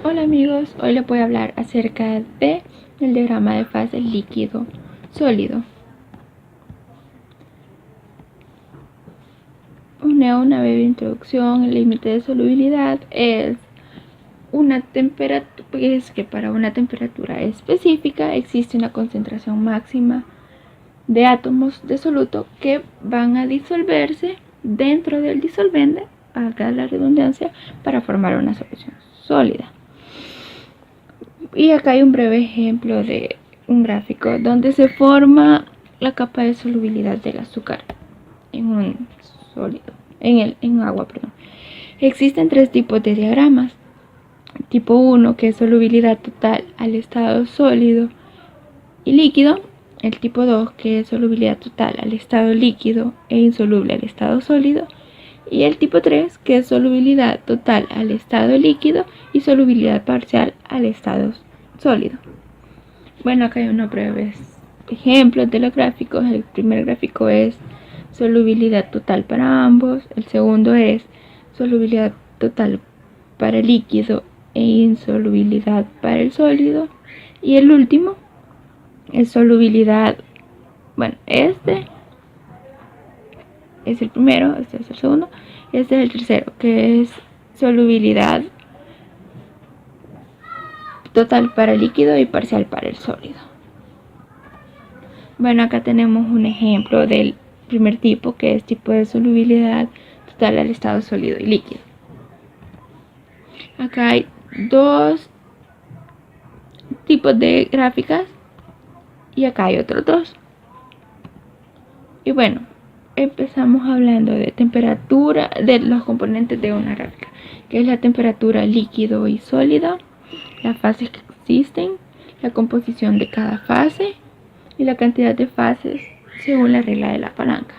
Hola amigos, hoy les voy a hablar acerca del diagrama de fase líquido-sólido. Una breve introducción. El límite de solubilidad es una temperatura, para una temperatura específica existe una concentración máxima de átomos de soluto que van a disolverse dentro del disolvente, valga la redundancia, para formar una solución sólida. Y acá hay un breve ejemplo de un gráfico donde se forma la capa de solubilidad del azúcar en un sólido, en agua. Existen tres tipos de diagramas. Tipo 1, que es solubilidad total al estado sólido y líquido. El tipo 2, que es solubilidad total al estado líquido e insoluble al estado sólido. Y el tipo 3, que es solubilidad total al estado líquido y solubilidad parcial al estado sólido. Bueno, acá hay unos breves ejemplos de los gráficos. El primer gráfico es solubilidad total para ambos. El segundo es solubilidad total para el líquido e insolubilidad para el sólido. Y el último es solubilidad, este es el primero, este es el segundo, este es el tercero, que es solubilidad total para el líquido y parcial para el sólido. Bueno, acá tenemos un ejemplo del primer tipo, que es tipo de solubilidad total al estado sólido y líquido. Acá hay dos tipos de gráficas y acá hay otros dos. Y bueno, empezamos hablando de temperatura, de los componentes de una gráfica, que es la temperatura líquido y sólido, las fases que existen, la composición de cada fase y la cantidad de fases según la regla de la palanca.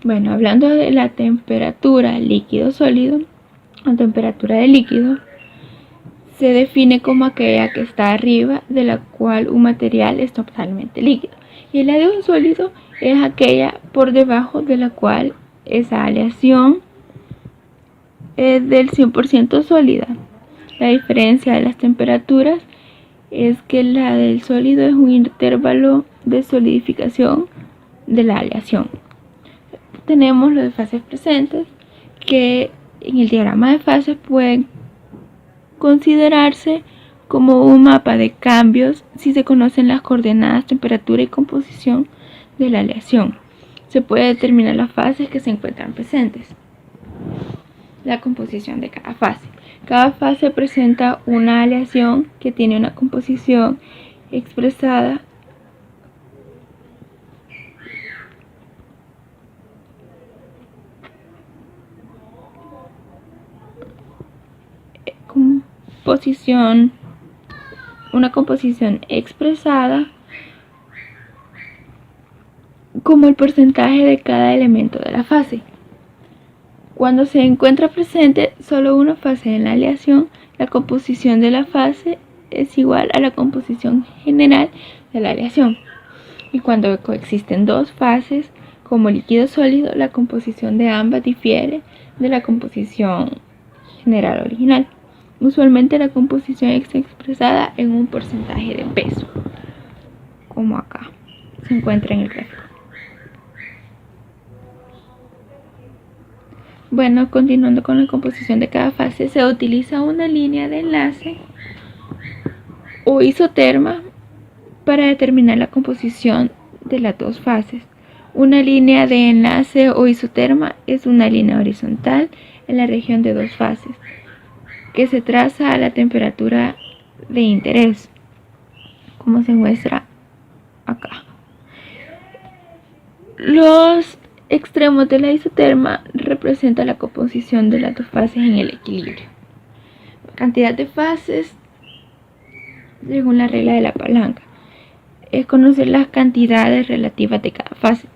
Bueno, hablando de la temperatura líquido-sólido, la temperatura del líquido se define como aquella que está arriba de la cual un material es totalmente líquido, y la de un sólido es aquella por debajo de la cual esa aleación es del 100% sólida. La diferencia de las temperaturas es que la del sólido es un intervalo de solidificación de la aleación. Tenemos los de fases presentes, que en el diagrama de fases pueden considerarse como un mapa de cambios si se conocen las coordenadas, temperatura y composición de la aleación. Se puede determinar las fases que se encuentran presentes. La composición de cada fase. Cada fase presenta una aleación que tiene una composición expresada una composición expresada como el porcentaje de cada elemento de la fase. Cuando se encuentra presente solo una fase en la aleación, la composición de la fase es igual a la composición general de la aleación. Y cuando coexisten dos fases, como líquido sólido, la composición de ambas difiere de la composición general original. Usualmente la composición es expresada en un porcentaje de peso, como acá se encuentra en el gráfico. Bueno, continuando con la composición de cada fase, se utiliza una línea de enlace o isoterma para determinar la composición de las dos fases. Una línea de enlace o isoterma es una línea horizontal en la región de dos fases que se traza a la temperatura de interés, como se muestra acá. Los extremos de la isoterma representan la composición de las dos fases en el equilibrio. Cantidad de fases según la regla de la palanca es conocer las cantidades relativas de cada fase.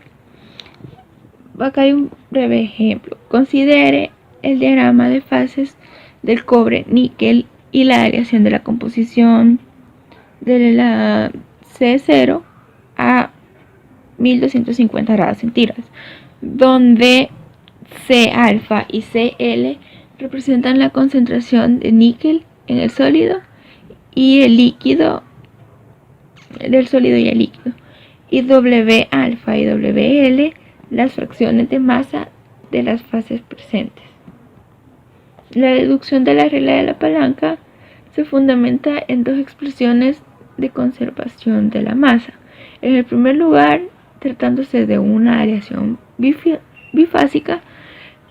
Acá hay un breve ejemplo. Considere el diagrama de fases del cobre, níquel y la aleación de la composición de la C0 a 1250 grados centígrados, donde C alfa y Cl representan la concentración de níquel en el sólido y el líquido, del sólido y el líquido. Y W alfa y WL, las fracciones de masa de las fases presentes. La deducción de la regla de la palanca se fundamenta en dos expresiones de conservación de la masa. En el primer lugar, tratándose de una aleación bifásica,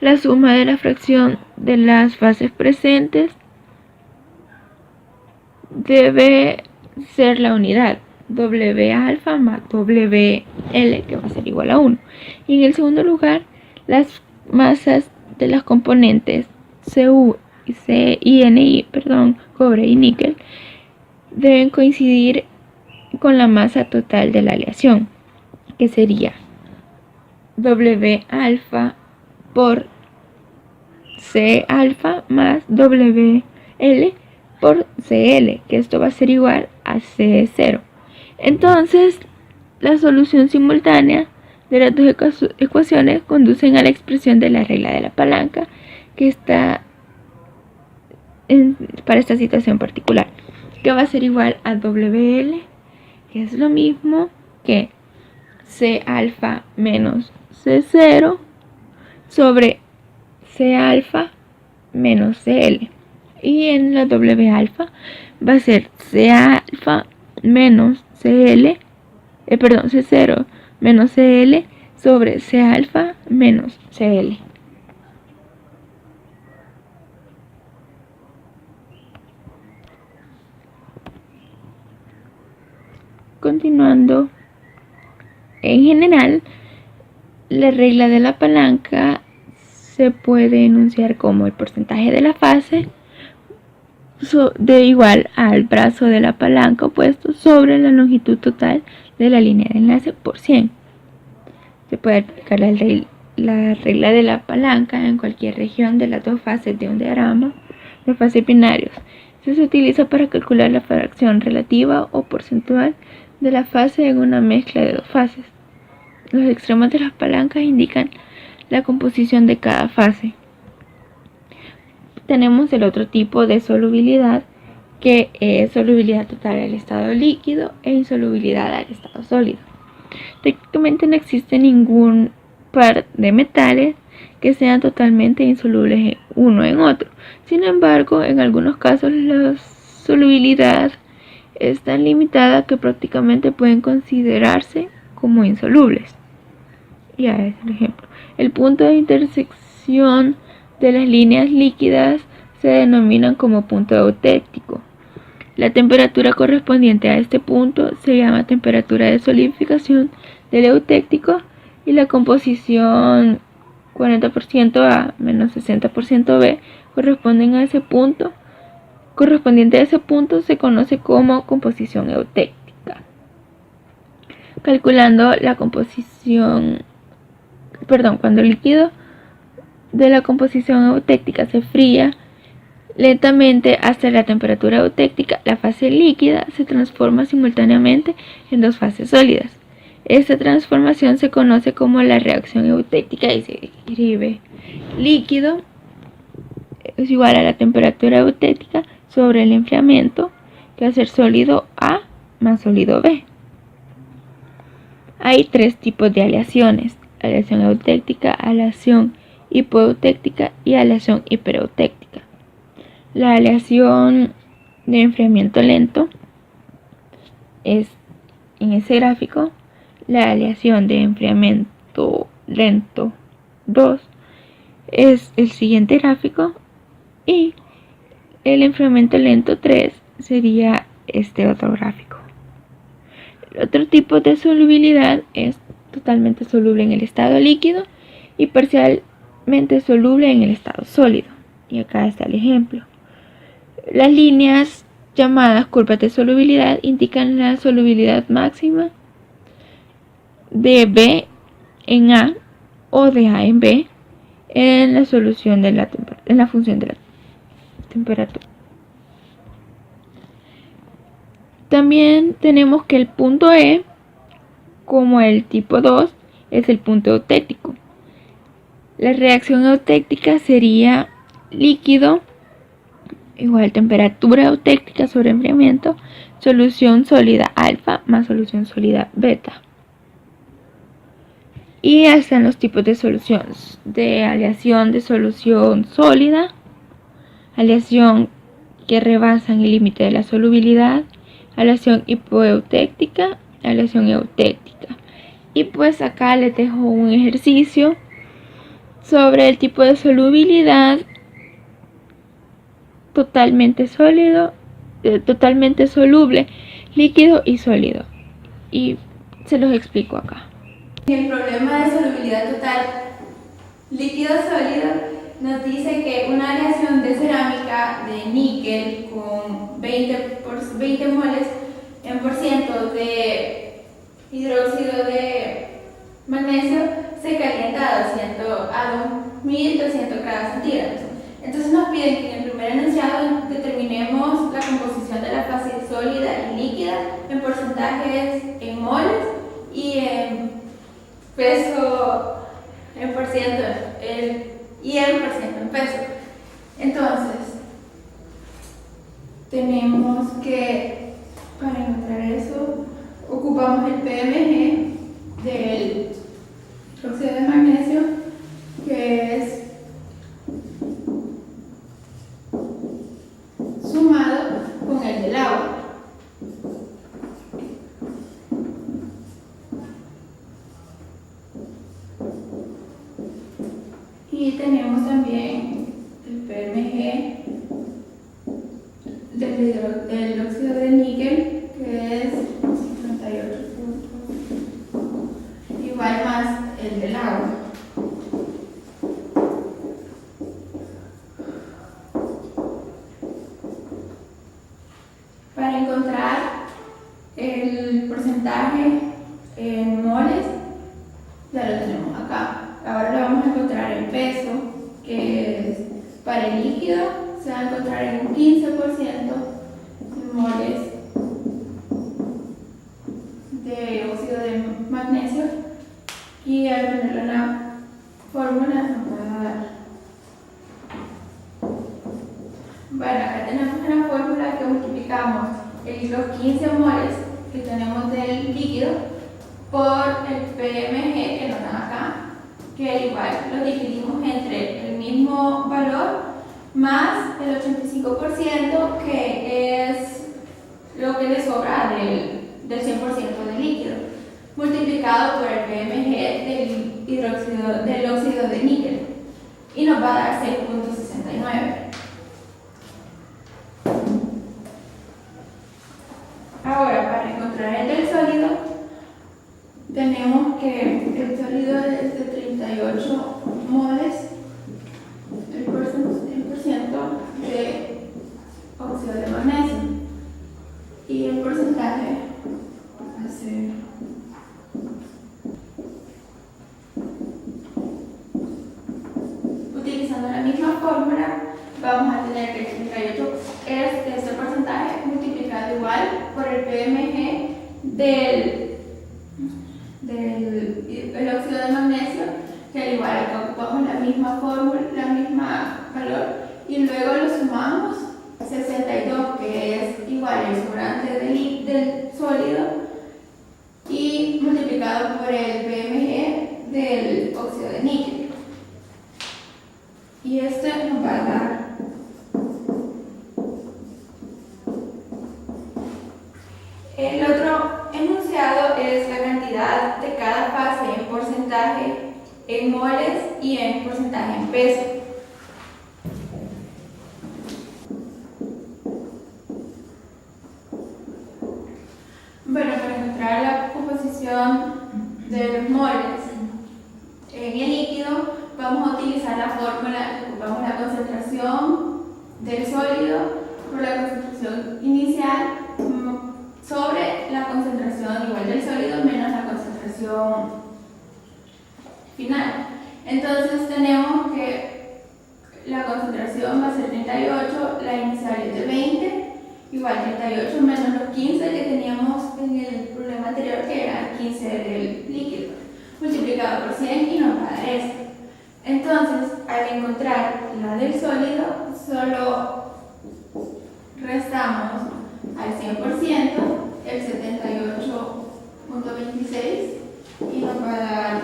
la suma de la fracción de las fases presentes debe ser la unidad W alfa más WL, que va a ser igual a 1. Y en el segundo lugar, las masas de las componentes Cu y Ni, cobre y níquel, deben coincidir con la masa total de la aleación, que sería W alfa por C alfa más WL por Cl, que esto va a ser igual a C0. Entonces, la solución simultánea de las dos ecuaciones conducen a la expresión de la regla de la palanca, que está para esta situación particular, que va a ser igual a WL, que es lo mismo que C alfa menos C0 sobre C alfa menos Cl. Y en la W alfa va a ser C alfa menos Cl, C0 menos Cl sobre C alfa menos Cl. Continuando, en general, la regla de la palanca se puede enunciar como el porcentaje de la fase de igual al brazo de la palanca opuesto sobre la longitud total de la línea de enlace por 100. Se puede aplicar la regla de la palanca en cualquier región de las dos fases de un diagrama de fases binarios. Se utiliza para calcular la fracción relativa o porcentual de la fase en una mezcla de dos fases. Los extremos de las palancas indican la composición de cada fase. Tenemos el otro tipo de solubilidad, que es solubilidad total al estado líquido e insolubilidad al estado sólido. Técnicamente no existe ningún par de metales que sean totalmente insolubles uno en otro. Sin embargo, en algunos casos la solubilidad es tan limitada que prácticamente pueden considerarse como insolubles. Ya es el ejemplo. El punto de intersección de las líneas líquidas se denominan como punto eutéctico. La temperatura correspondiente a este punto se llama temperatura de solidificación del eutéctico y la composición 40% A menos 60% B correspondiente a ese punto se conoce como composición eutéctica. Calculando la composición, cuando el líquido de la composición eutéctica se fría lentamente hasta la temperatura eutéctica, la fase líquida se transforma simultáneamente en dos fases sólidas. Esta transformación se conoce como la reacción eutéctica y se escribe líquido es igual a la temperatura eutéctica sobre el enfriamiento, que va a ser sólido A más sólido B. Hay tres tipos de aleaciones: aleación eutéctica, aleación hipoeutéctica y aleación hipereutéctica. La aleación de enfriamiento lento es en ese gráfico. La aleación de enfriamiento lento 2 es el siguiente gráfico y el enfriamiento lento 3 sería este otro gráfico. El otro tipo de solubilidad es totalmente soluble en el estado líquido y parcialmente soluble en el estado sólido. Y acá está el ejemplo. Las líneas llamadas curvas de solubilidad indican la solubilidad máxima de B en A o de A en B en la solución de en la función de la temperatura. También tenemos que el punto E, como el tipo 2, es el punto eutéctico. La reacción eutéctica sería líquido igual temperatura eutéctica sobre enfriamiento, solución sólida alfa más solución sólida beta. Y están los tipos de soluciones: de aleación de solución sólida, aleación que rebasan el límite de la solubilidad, aleación hipoeutéctica, aleación eutéctica. Y pues acá les dejo un ejercicio sobre el tipo de solubilidad totalmente sólido, totalmente soluble, líquido y sólido. Y se los explico acá. El problema de solubilidad total líquido-sólido nos dice que una aleación de cerámica de níquel con 20 moles en por ciento de hidróxido de magnesio se calienta a 2200 grados centígrados. Entonces nos piden que en el primer enunciado determinemos la composición de la fase sólida y líquida en porcentajes en moles y en peso en por ciento y en por ciento en peso. Entonces, tenemos que, para encontrar eso, ocupamos el PMG del óxido de magnesio, que es sumado con el del agua. Y tenemos también el PMG del óxido de níquel, que es 38 puntos, igual más el del agua. Para encontrar el porcentaje en moles, ya lo tenemos acá. Ahora lo vamos a encontrar en peso, que es para el líquido, se va a encontrar en un 15% en moles de óxido de magnesio, y al ponerlo en la fórmula nos va a dar. Bueno, acá tenemos una fórmula que multiplicamos los 15 moles que tenemos del líquido por el PMG que nos dan acá, que igual lo dividimos entre el mismo valor más el 85%, que es lo que le sobra del 100% del líquido, multiplicado por el PMG del óxido de níquel, y nos va a dar 6.69. Ahora, para encontrar el del sólido, tenemos que el sólido es de 38 moles, el por ciento de óxido de magnesio, y el porcentaje va a ser utilizando la misma fórmula. Vamos a tener que el 38 es este porcentaje multiplicado igual por el PMG del óxido de magnesio, que al igual acá ocupamos la misma fórmula, la misma valor, y luego lo sumamos 62, que es igual el sobrante del sólido, y multiplicado por el PMG del óxido de níquel. Y este nos va a dar el otro enunciado, es la cantidad de cada fase en porcentaje en moles y en porcentaje en peso. Bueno, para encontrar la composición de los moles en el líquido, vamos a utilizar la fórmula. Ocupamos la concentración del sólido por la concentración inicial sobre la concentración igual del sólido menos la concentración final. Entonces tenemos que la concentración va a ser 38, la inicial es de 20, igual 38 menos los 15 que teníamos en el problema anterior, que era 15 del líquido, multiplicado por 100, y nos va a dar esto. Entonces, al encontrar la del sólido, solo restamos al 100% el 78.26 y nos va a dar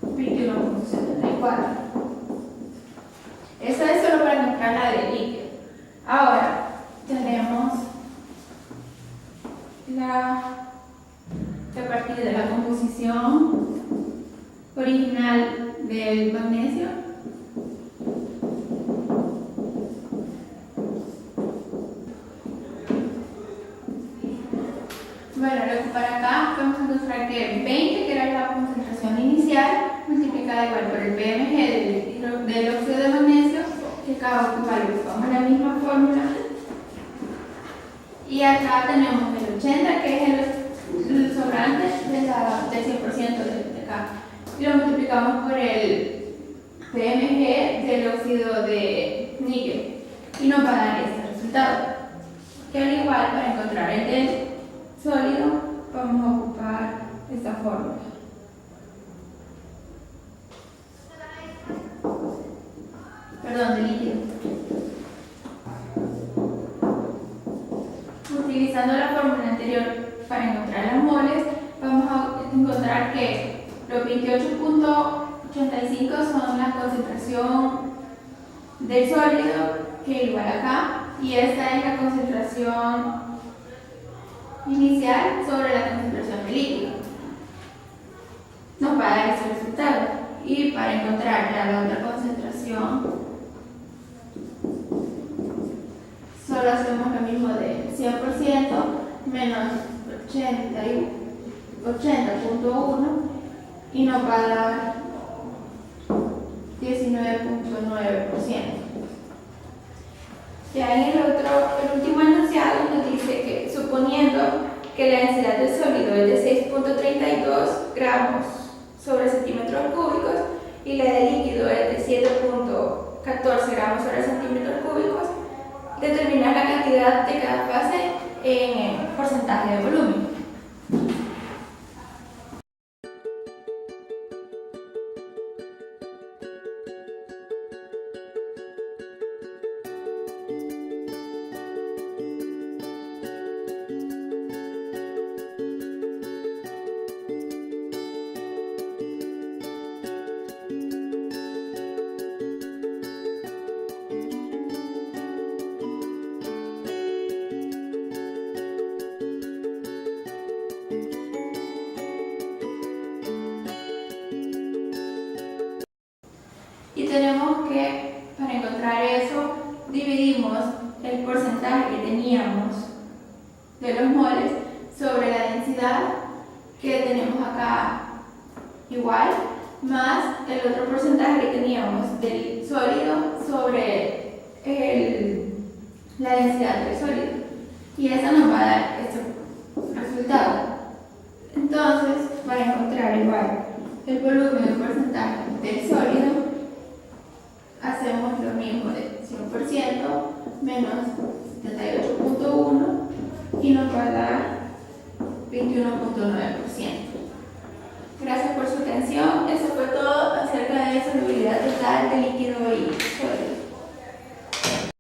21.74. Eso es solo para encontrar la de líquido. Ahora tenemos a partir de la composición original del magnesio. Bueno, luego para acá vamos a encontrar que 20, que era la concentración inicial, multiplicada igual por el PMG del óxido de magnesio, que acá ocupamos la misma fórmula. Y acá tenemos el 80, que es el sobrante del 100% de acá. Y lo multiplicamos por el PMG del óxido de níquel. Y nos va a dar este resultado. Que al igual, para encontrar el del sólido, vamos a ocupar esta fórmula. Perdón, de líquido. Utilizando la fórmula anterior para encontrar las moles, vamos a encontrar que los 28.85 son la concentración del sólido, que igual acá, y esta es la concentración inicial sobre la concentración del líquido. Nos va a dar ese resultado. Y para encontrar la otra concentración, solo hacemos lo mismo de 100% menos 80.1 y nos va a dar 19.9%. Ya en el último enunciado nos dice que, suponiendo que la densidad del sólido es de 6.32 gramos sobre centímetros cúbicos y la de líquido es de 7.14 gramos sobre centímetros cúbicos, determinar la cantidad de cada fase en porcentaje de volumen. Y tenemos que, para encontrar eso, dividimos el porcentaje que teníamos de los moles sobre la densidad que tenemos acá igual, más el otro porcentaje que teníamos del sólido sobre la densidad del sólido. Y eso nos va a dar este resultado. Entonces, para encontrar igual el volumen del porcentaje del sólido, hacemos lo mismo de 100% menos 78.1 y nos va a dar 21.9%. Gracias por su atención. Eso fue todo acerca de solubilidad total de líquido y sólido.